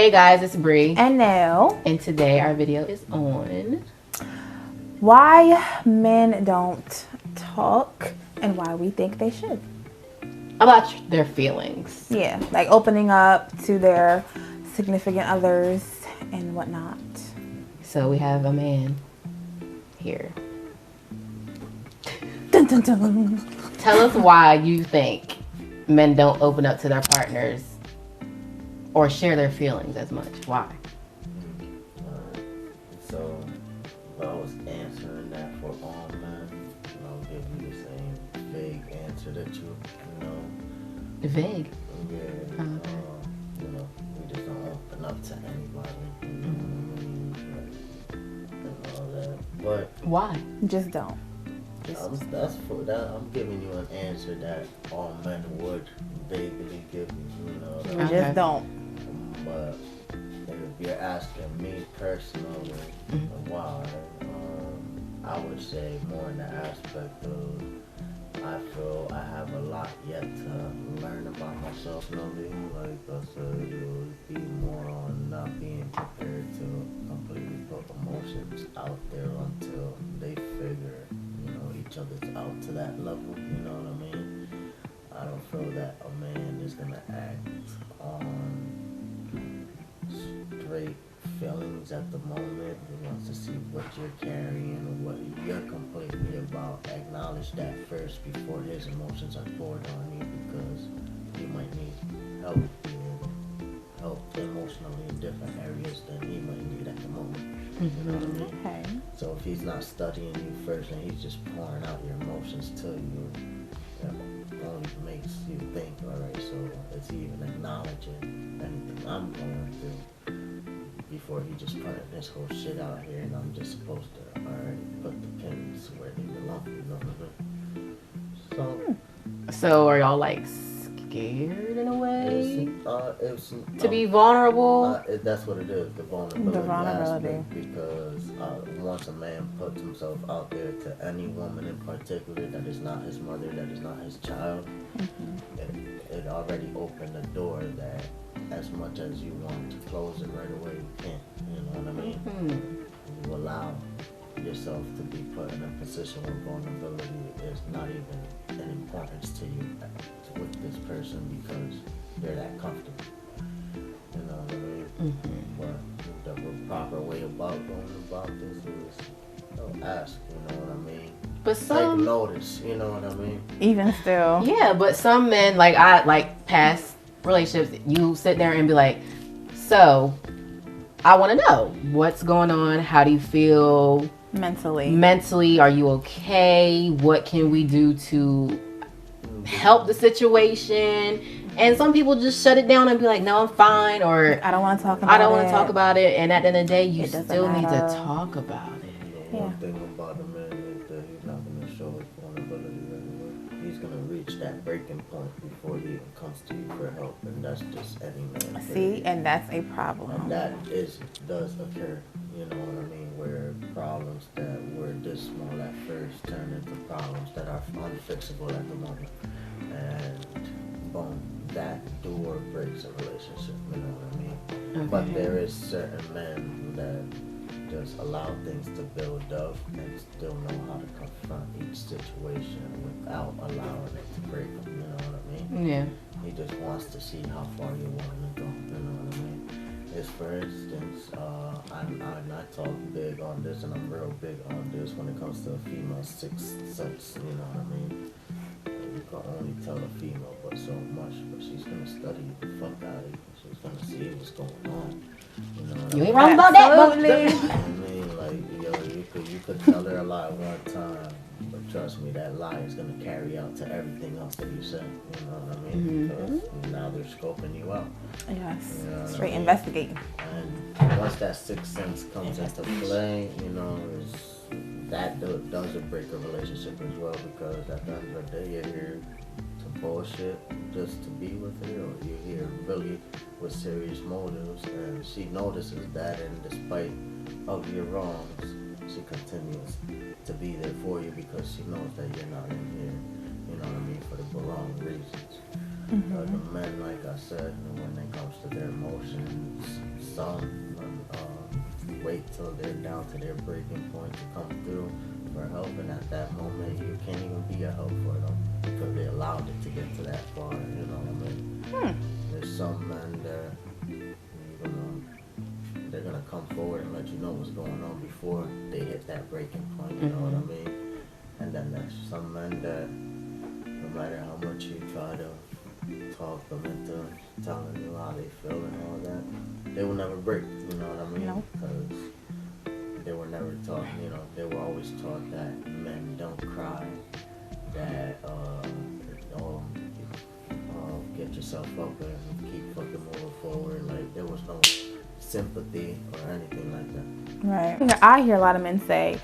Hey guys, it's Bree. And now, And today our video is on why men don't talk and why we think they should. about their feelings. Yeah, like opening up to their significant others and whatnot. So we have a man here. Dun, dun, dun. Tell us why you think men don't open up to their partners or share their feelings as much. Why? So, if I was answering that for all men, I'll give you the same vague answer that you know. Vague. Yeah, Okay. We just don't open up to anybody, you know what I mean? And all that. But Why? Just don't. that's for that. I'm giving you an answer that all men would vaguely give you, you know. We Okay. just don't. But if you're asking me personally why, I would say more in the aspect of I feel I have a lot yet to learn about myself, maybe. Like I said, it would be more on not being prepared to completely put emotions out there until they figure, each other's out to that level, you know what I mean? I don't feel that a man is gonna act on straight feelings at the moment. He wants to see what you're carrying or what you're completely about. Acknowledge that first before his emotions are poured on you, because you might need help emotionally in different areas than he might need at the moment. You know what I mean? Okay. So if he's not studying you first and he's just pouring out your emotions to you, that only makes you think, alright, so is he even acknowledging anything I'm going through before he just putting this whole shit out here and I'm just supposed to, alright, put the pins where they belong, you know what I mean? So are y'all like scared in a way It's to be vulnerable? that's what it is, the vulnerability, The vulnerability. aspect, because once a man puts himself out there to any woman in particular that is not his mother, that is not his child, it already opened the door that as much as you want to close it right away, you can't, you know what I mean? You allow yourself to be put in a position where vulnerability is not even an importance to you with this person because they're that comfortable. You know what I mean? But the proper way about going about this is ask, you know what I mean? But some Take notice, you know what I mean? Even still. Yeah, but some men, like past relationships, you sit there and be like, so I want to know what's going on. How do you feel mentally? Are you okay? What can we do to help the situation? And some people just shut it down and be like, no, I'm fine, or I don't want to talk about it. I don't want to talk about it. And at the end of the day, you It doesn't still need to matter. talk about it. The one thing about a man is that he's not going to show his vulnerability right away. He's going to reach that breaking point before he even comes to you for help, and that's just any man. See, and that's a problem. And that does occur, you know what I mean, where problems that were this small at first turn into problems that are unfixable at the moment. And boom, that door breaks a relationship, you know what I mean? Okay. But there is certain men that just allow things to build up and still know how to confront each situation without allowing it to break them, you know what I mean? Yeah. He just wants to see how far you want to go, you know what I mean? Is for instance, I talk big on this, and I'm real big on this when it comes to a female sixth sense, you know what I mean? You can only tell a female but so much, but she's gonna study the fuck out of you. She's gonna see what's going on. You know what I You mean? ain't wrong about that, but I mean, like, you could tell her a lie one time, but trust me, that lie is gonna carry out to everything else that you say. You know what I mean? Because now they're scoping you out. Yes. You know what I Straight mean? investigating. And once that sixth sense comes into play, that does break a relationship as well, because at the end of the day, you're here to bullshit just to be with her, or you're here really with serious motives, and she notices that, and despite of your wrongs, she continues to be there for you because she knows that you're not in here, you know what I mean, for the wrong reasons. The men, like I said, when it comes to their emotions, some wait till they're down to their breaking point to come through for help, and at that moment you can't even be a help for them because they allowed it to get to that far. You know what I mean? There's some men that they're gonna come forward and let you know what's going on before they hit that breaking point. You know what I mean? And then there's some men that no matter how much you try to talk them into telling you how they feel and all that, they will never break, you know what I mean? Because they were never taught, they were always taught that men don't cry, that get yourself up and keep fucking moving forward. Like, there was no sympathy or anything like that. Right. I hear a lot of men say,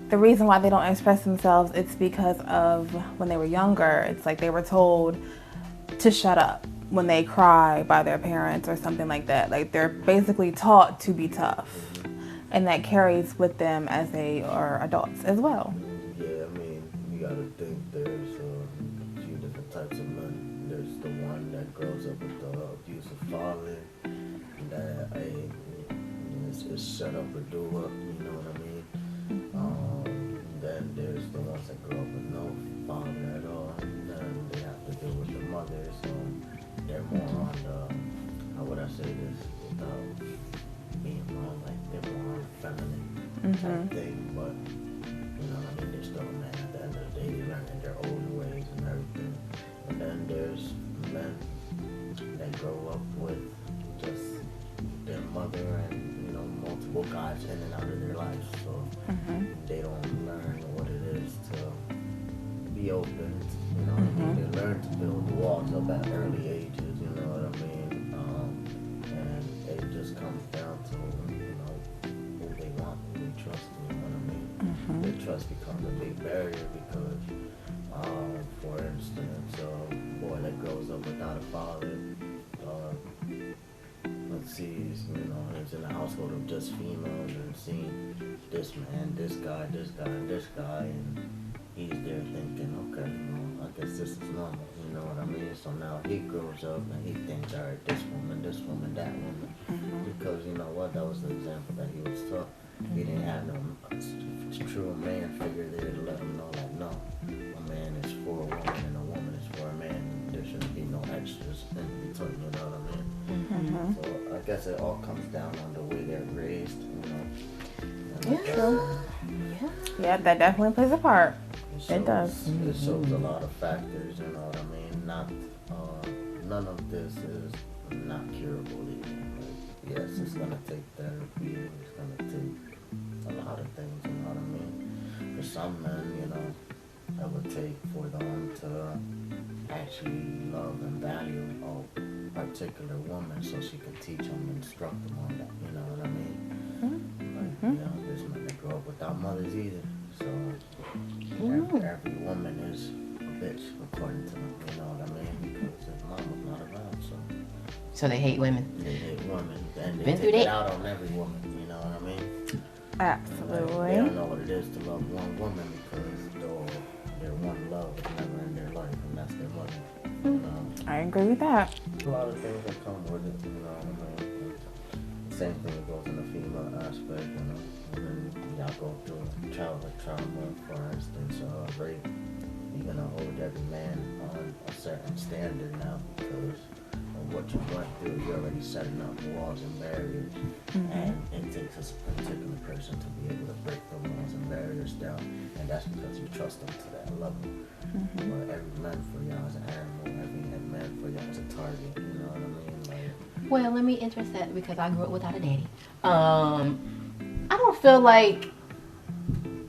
the reason why they don't express themselves, it's because of when they were younger, it's like they were told to shut up when they cry by their parents or something like that. Like, they're basically taught to be tough, and that carries with them as they are adults as well. Yeah, I mean, you gotta think there's a few different types of men. There's the one that grows up with the abusive father that is shut up or do up, you know what I mean? Then there's the ones that grow up with no father at all, and then they have to deal with the mother, so they're more on the, how would I say this without being wrong, like they're more on the feminine type thing, but you know what I mean, they're still a man at the end of the day, they learn in their own ways and everything. And then there's men that grow up with just their mother and multiple guys in and out of their lives, so they don't learn what it is to be open, you know what I mean? They learn to build the walls up at early ages, you know what I mean? And it just comes down to, who they want, who they trust, you know what I mean? Their trust becomes a big barrier because, for instance, a boy that grows up without a father, let's see, he's in a household of just females and seeing this man, this guy, and this guy, and he's there thinking, okay, I guess this is normal, you know what I mean? So now he grows up and he thinks, all right, this woman, that woman, because you know what, that was the example that he was taught. He didn't have no true man figure there to let him know, like, no, a man is for a woman and a woman is for a man. There shouldn't be no extras in between, you know what I mean? So I guess it all comes down on the way they're raised, Yeah, that definitely plays a part. It does. It shows a lot of factors, you know what I mean? None of this is not curable either. Like, yes, it's gonna take therapy, it's gonna take a lot of things, you know what I mean? For some men, it would take for them to actually love and value a particular woman so she can teach them and instruct them on that, you know what I mean? Like, there's men that grow up without mothers either, so every woman is a bitch according to them, you know what I mean? Because his mom was not around, so they hate women. They hate women, and they Been take through it that. out on every woman, you know what I mean? Absolutely. They don't know what it is to love one woman because their one love is never in their life, and that's their mother. You know? I agree with that. A lot of things that come with it, you know what I mean? Same thing goes in the female aspect, and then y'all go through childhood trauma, for instance, rape. You're gonna hold every man on a certain standard now because of what you went through. You're already setting up walls and barriers, and it takes a particular person to be able to break those walls and barriers down, and that's because you trust them to that level. But every man for y'all is an animal, every man for y'all is a target, you know what I mean? Like, Well, let me interest that because I grew up without a daddy. I don't feel like,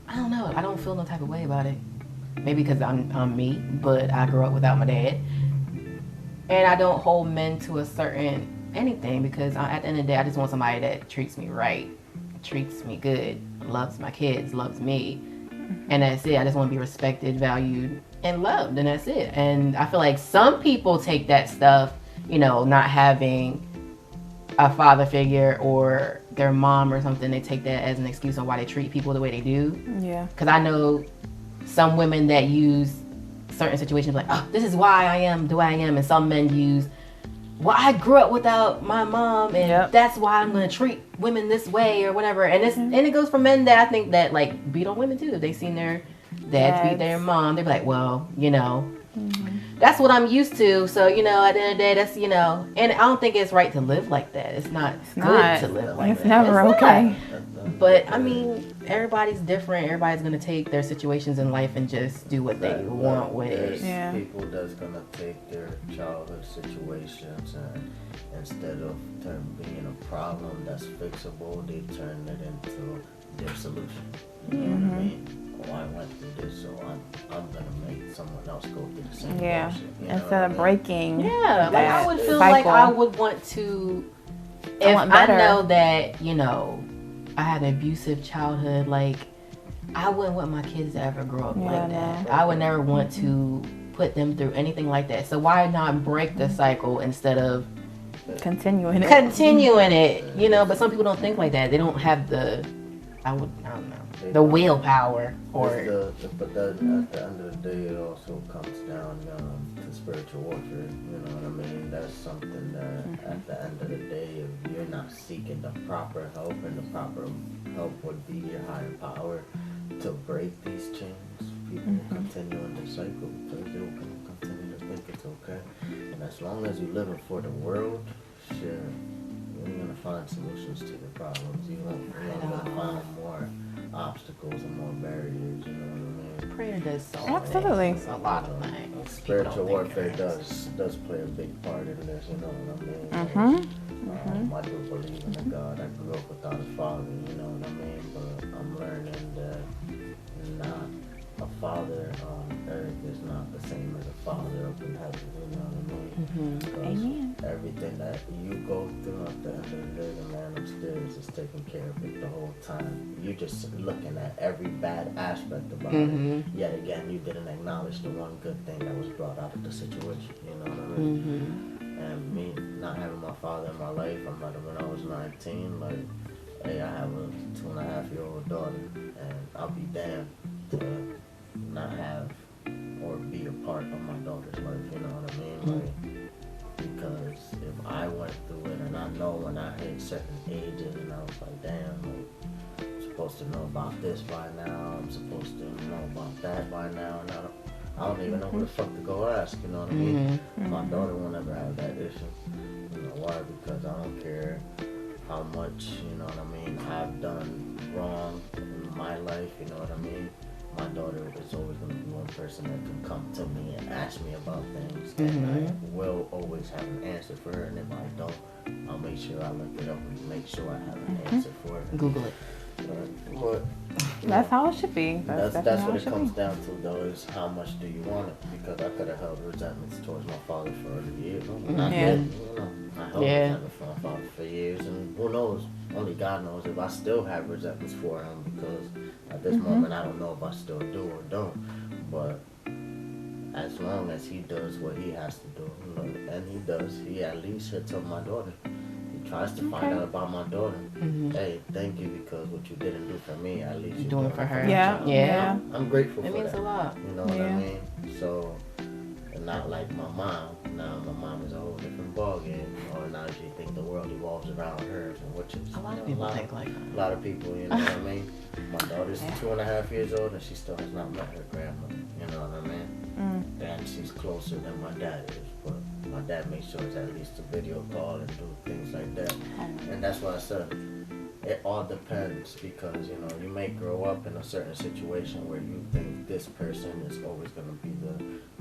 I don't know, I don't feel no type of way about it. Maybe because I'm me, but I grew up without my dad. And I don't hold men to a certain anything because at the end of the day, I just want somebody that treats me right, treats me good, loves my kids, loves me. And that's it. I just want to be respected, valued, and loved, and that's it. And I feel like some people take that stuff, not having a father figure or their mom or something, they take that as an excuse on why they treat people the way they do. Yeah. Because I know some women that use certain situations, like, oh, this is why I am the way I am. And some men use, well, I grew up without my mom, and that's why I'm gonna treat women this way or whatever. And it's and it goes for men that I think that like beat on women too. If they seen their dads beat their mom, they be like, well, you know, that's what I'm used to. So, you know, at the end of the day, that's, you know, and I don't think it's right to live like that. It's not good to live like that. It's never okay. But I mean, everybody's different. Everybody's gonna take their situations in life and just do what they want with it. Yeah. People that's gonna take their childhood situations and instead of being a problem that's fixable, they turn it into their solution. You know what I mean? Oh, I went through this, so I'm gonna make someone else go through the same bullshit. You know instead of breaking. Yeah, like I would feel like I would want to, if I know that, you know, I had an abusive childhood, like I wouldn't want my kids to ever grow up like that. I would never want to put them through anything like that. So why not break the cycle instead of continuing it? You know, but some people don't think like that. They don't have the, I don't know, the willpower or. But then at the end of the day, it also comes down to spiritual warfare. You know what I mean? That's something that at the end of the day, if you're not seeking the proper help, and the proper help would be your higher power to break these chains, people will continue in the cycle because they will continue to think it's okay. And as long as you're living for the world, sure, you're gonna find solutions to your problems. You're gonna find more obstacles and more barriers. You know what I mean? Prayer does solve absolutely a lot of things. Spiritual warfare does play a big part in this. You know what I mean? I do believe in a God. I grew up without a father. You know what I mean? But I'm learning that not a father on earth is not the same as a father up in heaven. You know what I mean? Amen. Everything that you go through at the end of the day, the man upstairs is taking care of it the whole time. You're just looking at every bad aspect about it. Yet again, you didn't acknowledge the one good thing that was brought out of the situation. You know what I mean? And me not having my father in my life, I met him when I was 19. Like, hey, I have a 2.5-year-old daughter, and I'll be damned to not have or be a part of my daughter's life. You know what I mean? Like, because if I went through it, and I know when I hit certain ages, and I was like, damn, like, I'm supposed to know about this by now. I'm supposed to know about that by now, and I don't even know who the fuck to go ask, you know what I mean? My daughter won't ever have that issue. You know why? Because I don't care how much, you know what I mean, I've done wrong in my life, you know what I mean? My daughter is always going to be one person that can come to me and ask me about things, and I will always have an answer for her, and if I don't, I'll make sure I look it up and make sure I have an answer for her. Google it. But that's how it should be. That's what it comes down to, though, is how much do you want it? Because I could have held resentments towards my father for years. I held resentment for my father for years, and who knows? Only God knows if I still have resentments for him, because at this moment I don't know if I still do or don't. But as long as he does what he has to do, and he does, he at least hits up my daughter. Tries to find out about my daughter. Hey, thank you, because what you didn't do for me, at least you're doing it for her. Yeah. I'm grateful for that. It means a lot. You know what I mean? So, and not like my mom. Now my mom is a whole different ballgame. Or now she thinks the world evolves around her, which is a lot of people think like that. A lot of people, you know what I mean? My daughter's 2.5 years old, and she still has not met her grandmother. You know what I mean? And she's closer than my dad is, but my dad makes sure it's at least a video call and do things like that. And that's why I said it all depends, because you know you may grow up in a certain situation where you think this person is always going to be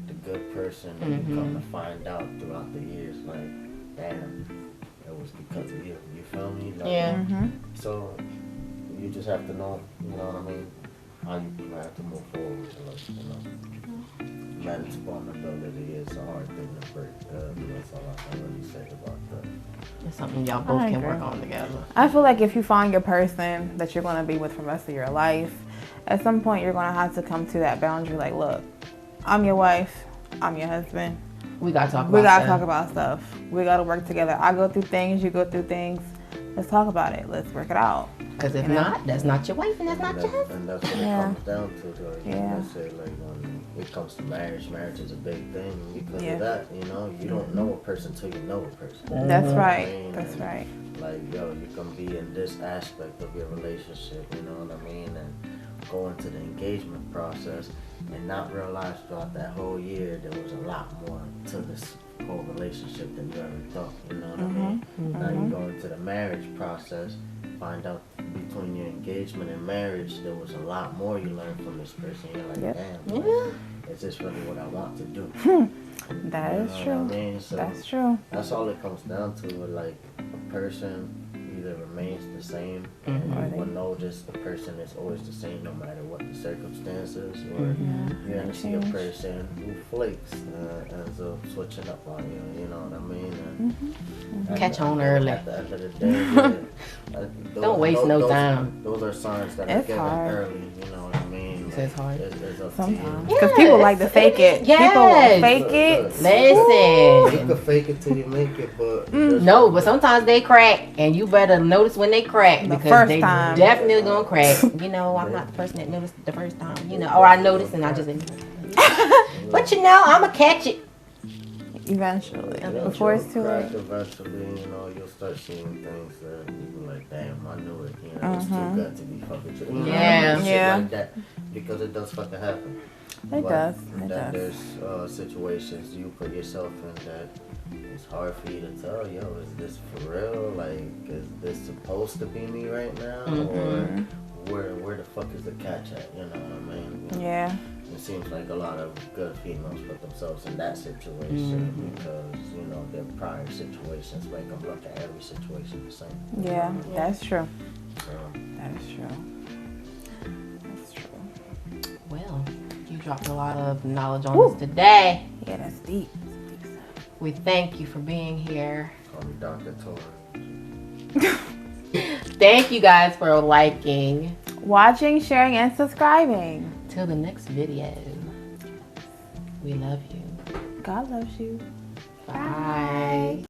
the good person, and you come to find out throughout the years, like, damn, it was because of you. You feel me? Like, so you just have to know, you know what I mean, how you have to move forward with your life, you know. Man's vulnerability is a hard thing to break. That's all I can really say about that. It's something y'all both can work on together. I feel like if you find your person that you're going to be with for the rest of your life, at some point you're going to have to come to that boundary. Like, look, I'm your wife. I'm your husband. We got to talk about stuff. We got to talk about stuff. We got to work together. I go through things. You go through things. let's talk about it. Let's work it out. Because if not, that's not your wife and that's not your husband. And that's what it comes down to. Like, Yeah. I say, like, when it comes to marriage is a big thing because Yeah. of that. You know, you don't know a person till you know a person. That's You know what I right. mean? That's And, right. Like, yo, you can be in this aspect of your relationship, you know what I mean? And go into the engagement process and not realize throughout that whole year there was a lot more to this whole relationship than you ever thought, you know what I mean? Now you go into the marriage process, find out between your engagement and marriage there was a lot more you learned from this person. You're like, Yep. damn, Yeah. like, is this really what I want to do? That You is know true. what I mean? So That's true. that's all it comes down to. Like, a person either remains the same, and Mhm. you will notice the person is always the same no matter what the circumstances, or you're gonna see a Change. person who flakes ends up switching up on you. You know what I mean? And Catch on early. At the end of the day, yeah, Don't waste no time. Those are signs that are It's given hard. early. You know what I mean? You say it's hard? It's up Sometimes. to Because people like to fake it. Yes. People will fake it. you. Listen. You can fake it till you make it, but No, but sometimes they crack, and you better notice when they crack The because first they time. definitely gonna crack. You know, I'm not the person that noticed the first time. You know, or I noticed and I just didn't. But you know, I'ma catch it. Eventually. Yeah, Before it's too crack late. eventually, you know, you'll start seeing things that you be like, damn, I knew it. You know, it's too good to be fucking true. You know, Yeah. shit Yeah. like that, because it does fucking happen. It does. And It then does. there's situations you put yourself in that it's hard for you to tell, yo, is this for real? Like, is this supposed to be me right now? Mhm. Or where the fuck is the catch at? You know what I mean? Yeah. It seems like a lot of good females put themselves in that situation because, you know, their prior situations make them look at every situation the same. Yeah. That's true. So, That is true. That's true. Well, you dropped a lot of knowledge on us today. Yeah, that's deep. We thank you for being here. call me Dr. Tor. Thank you guys for liking. Watching, sharing, and subscribing. Till the next video. We love you. God loves you. Bye.